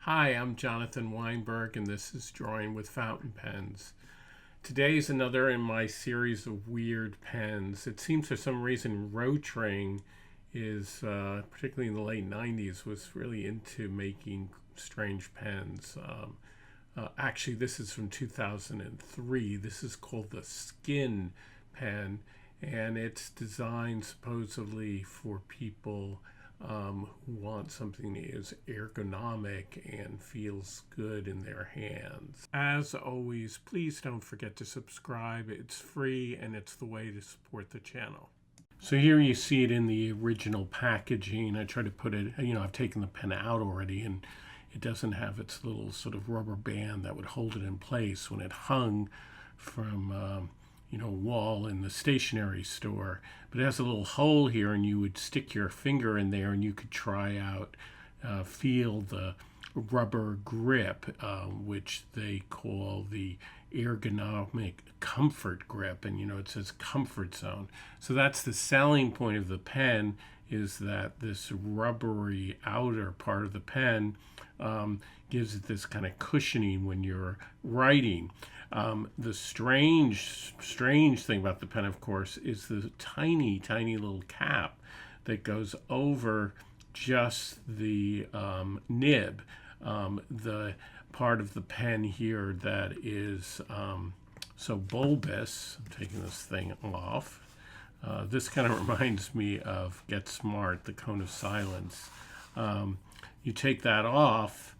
Hi, I'm Jonathan Weinberg, and this is Drawing with Fountain Pens. Today is another in my series of weird pens. It seems for some reason Rotring is, particularly in the late 90s, was really into making strange pens. Actually, this is from 2003. This is called the Skynn pen, and it's designed supposedly for people who want something that is ergonomic and feels good in their hands. As always, please don't forget to subscribe. It's free and it's the way to support the channel. So here you see it in the original packaging. I try to put it, I've taken the pen out already, and it doesn't have its little sort of rubber band that would hold it in place when it hung from a wall in the stationery store. But it has a little hole here, and you would stick your finger in there and you could try out, feel the rubber grip, which they call the ergonomic comfort grip. And it says comfort zone. So that's the selling point of the pen, is that this rubbery outer part of the pen gives it this kind of cushioning when you're writing. The strange thing about the pen, of course, is the tiny, tiny little cap that goes over just the nib. The part of the pen here that is so bulbous. I'm taking this thing off. This kind of reminds me of Get Smart, the cone of silence. You take that off,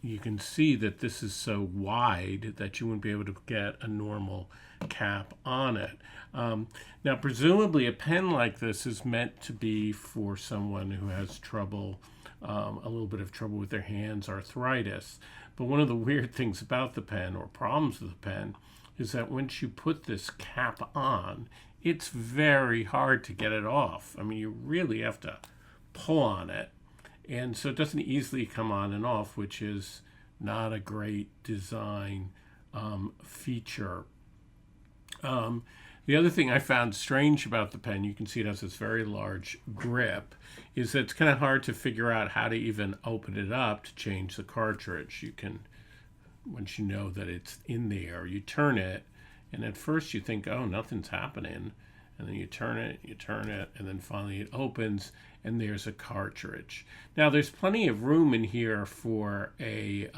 you can see that this is so wide that you wouldn't be able to get a normal cap on it. Now, presumably a pen like this is meant to be for someone who has trouble, a little bit of trouble with their hands, arthritis. But one of the weird things about the pen, or problems with the pen, is that once you put this cap on, it's very hard to get it off. I mean, you really have to pull on it. And so it doesn't easily come on and off, which is not a great design feature. The other thing I found strange about the pen, you can see it has this very large grip, is that it's kind of hard to figure out how to even open it up to change the cartridge. You can, once you know that it's in there, you turn it, and at first you think, oh, nothing's happening. And then you turn it, and then finally it opens, and there's a cartridge. Now, there's plenty of room in here for a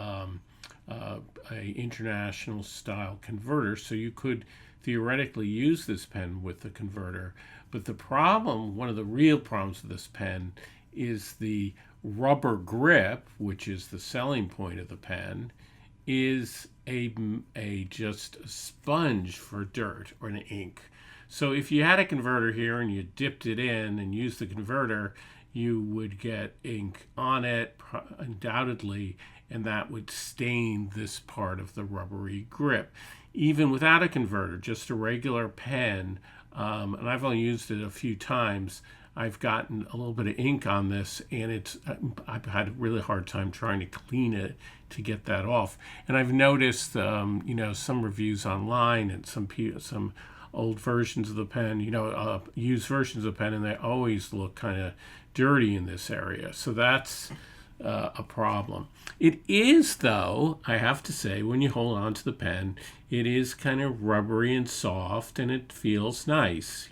international style converter, so you could theoretically use this pen with the converter. But the problem, one of the real problems with this pen, is the rubber grip, which is the selling point of the pen, is just a sponge for dirt or an ink. So if you had a converter here and you dipped it in and used the converter, you would get ink on it, undoubtedly, and that would stain this part of the rubbery grip. Even without a converter, just a regular pen, and I've only used it a few times, I've gotten a little bit of ink on this, and I've had a really hard time trying to clean it to get that off. And I've noticed, some reviews online and some old versions of the pen, used versions of the pen, and they always look kind of dirty in this area. So that's a problem. It is, though, I have to say, when you hold on to the pen, it is kind of rubbery and soft, and it feels nice,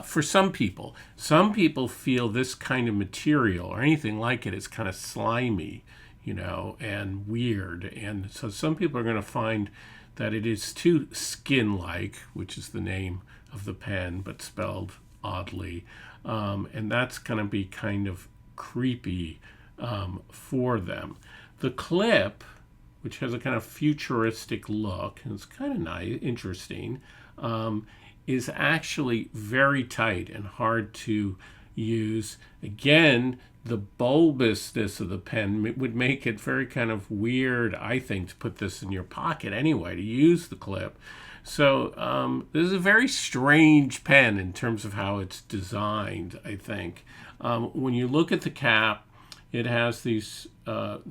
for some people. Some people feel this kind of material or anything like it is kind of slimy, and weird. And so some people are going to find that it is too skin-like, which is the name of the pen, but spelled oddly. And that's going to be kind of creepy for them. The clip, which has a kind of futuristic look, and it's kind of nice, interesting, is actually very tight and hard to use. Again, the bulbousness of the pen would make it very kind of weird, I think, to put this in your pocket anyway, to use the clip. So this is a very strange pen in terms of how it's designed, I think. When you look at the cap, it has this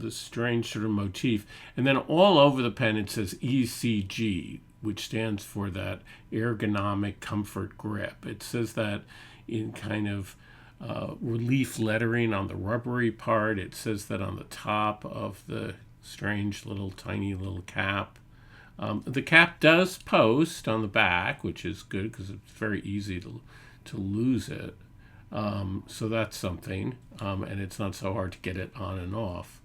strange sort of motif. And then all over the pen it says ECG, which stands for that ergonomic comfort grip. It says that in kind of relief lettering on the rubbery part. It says that on the top of the strange little tiny little cap. The cap does post on the back, which is good because it's very easy to lose it. So that's something, and it's not so hard to get it on and off.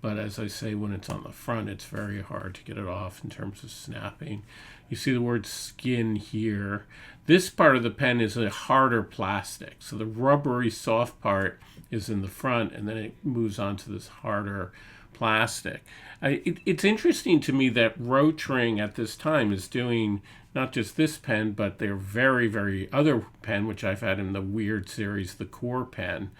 But as I say, when it's on the front, it's very hard to get it off in terms of snapping. You see the word skin here. This part of the pen is a harder plastic. So the rubbery soft part is in the front, and then it moves on to this harder plastic. It's interesting to me that Rotring at this time is doing not just this pen, but their very, very other pen, which I've had in the weird series, the Core pen.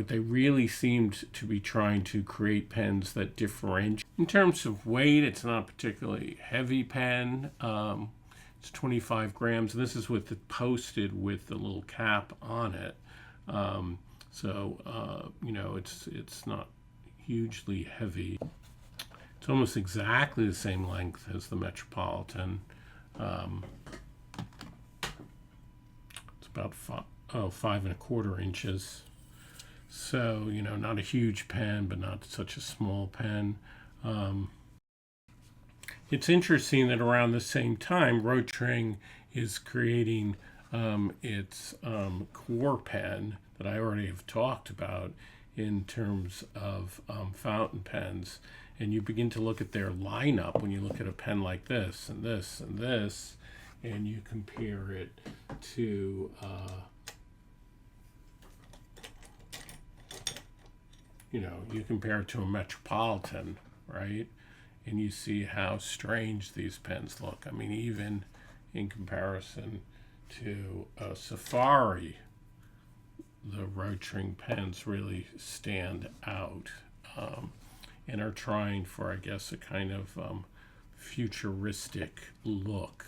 They really seemed to be trying to create pens that differentiate. In terms of weight, it's not a particularly heavy pen. It's 25 grams, and this is with the posted with the little cap on it. It's not hugely heavy. It's almost exactly the same length as the Metropolitan. It's about 5.25 inches. So, not a huge pen, but not such a small pen. It's interesting that around the same time, Rotring is creating its Core pen that I already have talked about in terms of fountain pens. And you begin to look at their lineup when you look at a pen like this and this and this, and you compare it to you compare it to a Metropolitan, right? And you see how strange these pens look. I mean, even in comparison to a Safari, the Rotring pens really stand out and are trying for, I guess, a kind of futuristic look.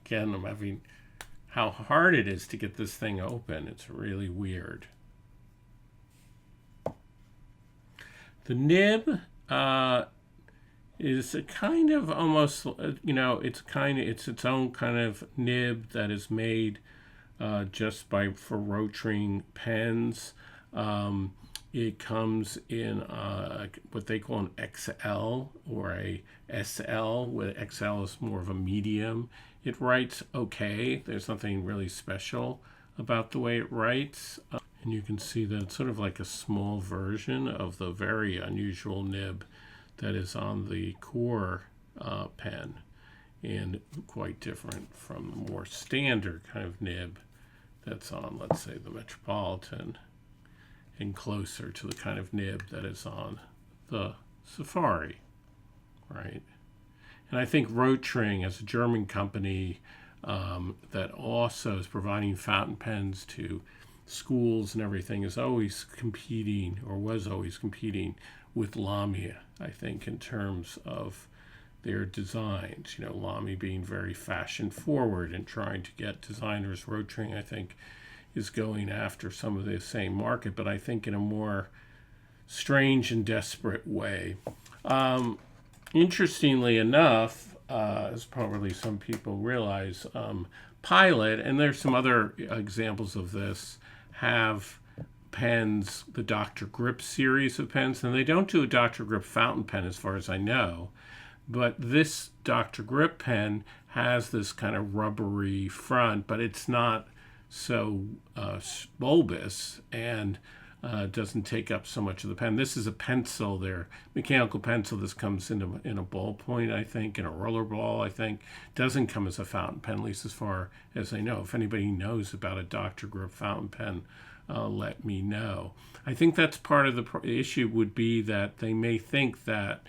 Again, I'm having how hard it is to get this thing open. It's really weird. The nib is a kind of almost, it's its own kind of nib that is made just for Rotring pens. It comes in what they call an XL or a SL, where XL is more of a medium. It writes okay. There's nothing really special about the way it writes. And you can see that it's sort of like a small version of the very unusual nib that is on the Core pen, and quite different from the more standard kind of nib that's on, let's say, the Metropolitan, and closer to the kind of nib that is on the Safari, right? And I think Rotring, as a German company that also is providing fountain pens to schools and everything, is always competing, or was always competing, with Lamy, I think, in terms of their designs. Lamy being very fashion forward and trying to get designers. Rotring, I think, is going after some of the same market, but I think in a more strange and desperate way. Interestingly enough, as probably some people realize, Pilot, and there's some other examples of this, have pens, the Dr. Grip series of pens, and they don't do a Dr. Grip fountain pen as far as I know, but this Dr. Grip pen has this kind of rubbery front, but it's not so bulbous and doesn't take up so much of the pen. This is a pencil there, mechanical pencil. This comes in a ballpoint, I think, in a roller ball, I think. Doesn't come as a fountain pen, at least as far as I know. If anybody knows about a Dr. Grip fountain pen, let me know. I think that's part of the issue would be that they may think that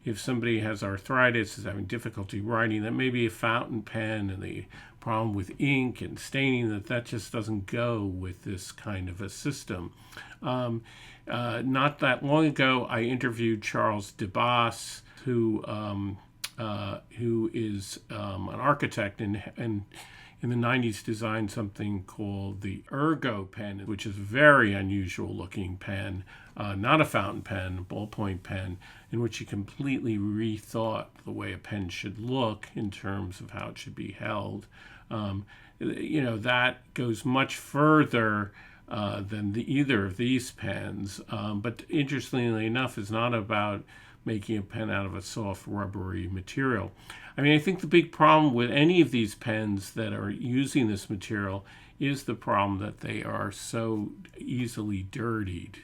if somebody has arthritis, is having difficulty writing, that maybe a fountain pen and the problem with ink and staining, that just doesn't go with this kind of a system. Not that long ago, I interviewed Charles DeBas, who is an architect, and in the 90s designed something called the Ergo pen, which is a very unusual looking pen, not a fountain pen, a ballpoint pen, in which he completely rethought the way a pen should look in terms of how it should be held. That goes much further than either of these pens, but interestingly enough, it's not about making a pen out of a soft rubbery material. I mean, I think the big problem with any of these pens that are using this material is the problem that they are so easily dirtied.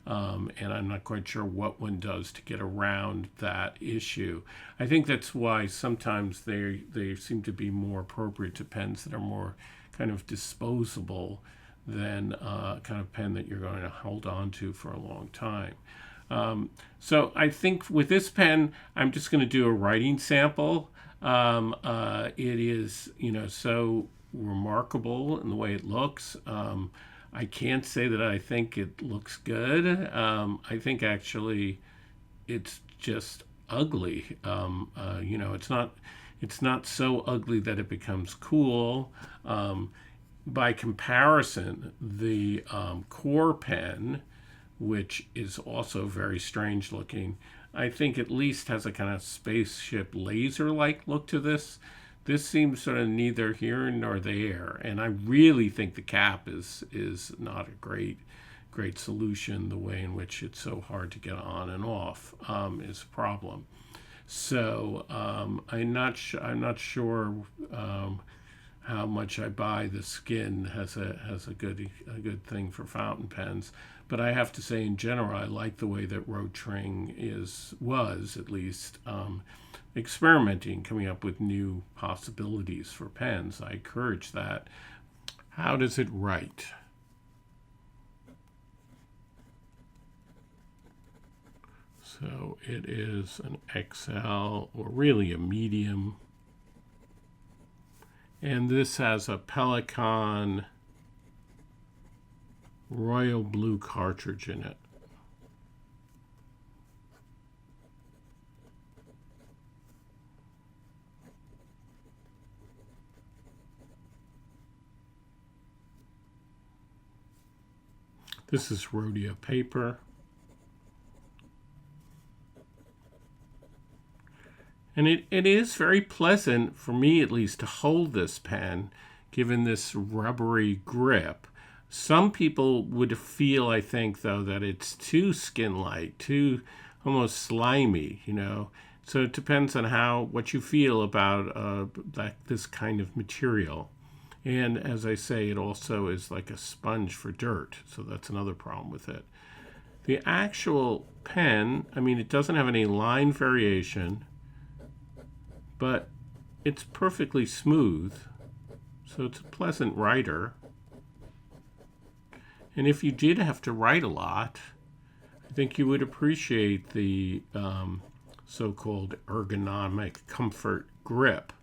And I'm not quite sure what one does to get around that issue. I think that's why sometimes they seem to be more appropriate to pens that are more kind of disposable than a kind of pen that you're going to hold on to for a long time. So I think with this pen, I'm just going to do a writing sample. It is, so remarkable in the way it looks. I can't say that I think it looks good. I think actually it's just ugly. It's not so ugly that it becomes cool. By comparison, the core pen, which is also very strange looking, I think at least has a kind of spaceship laser-like look to this. This seems sort of neither here nor there, and I really think the cap is not a great solution. The way in which it's so hard to get on and off is a problem. So I'm not sure how much I buy the Skynn has a good thing for fountain pens. But I have to say, in general, I like the way that Rotring was at least experimenting, coming up with new possibilities for pens. I encourage that. How does it write? So it is an XL, or really a medium. And this has a Pelican royal blue cartridge in it. This is rodeo paper. And it is very pleasant, for me at least, to hold this pen, given this rubbery grip. Some people would feel, I think, though, that it's too skin-like, too almost slimy, So it depends on what you feel about this kind of material. And as I say, it also is like a sponge for dirt, so that's another problem with it. The actual pen, I mean, it doesn't have any line variation, but it's perfectly smooth, so it's a pleasant writer. And if you did have to write a lot, I think you would appreciate the so-called ergonomic comfort grip.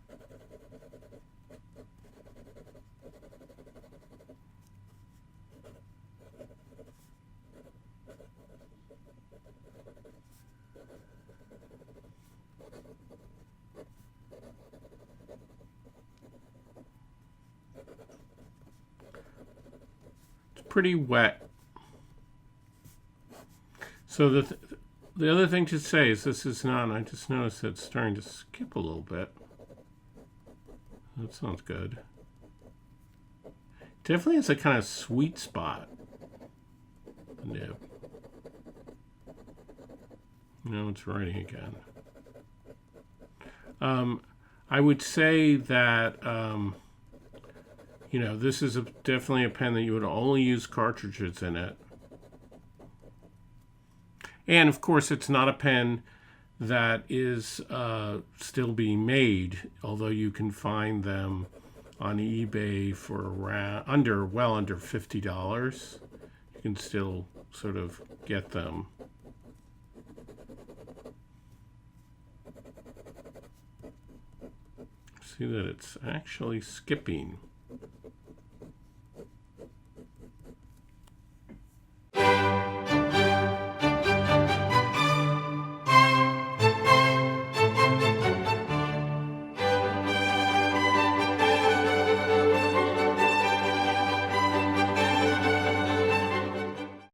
Pretty wet. So the other thing to say is this is not, I just noticed it's starting to skip a little bit. That sounds good. Definitely has a kind of sweet spot. The nib. Now it's writing again. I would say that this is definitely a pen that you would only use cartridges in it. And of course, it's not a pen that is still being made, although you can find them on eBay for well under $50. You can still sort of get them. See that it's actually skipping.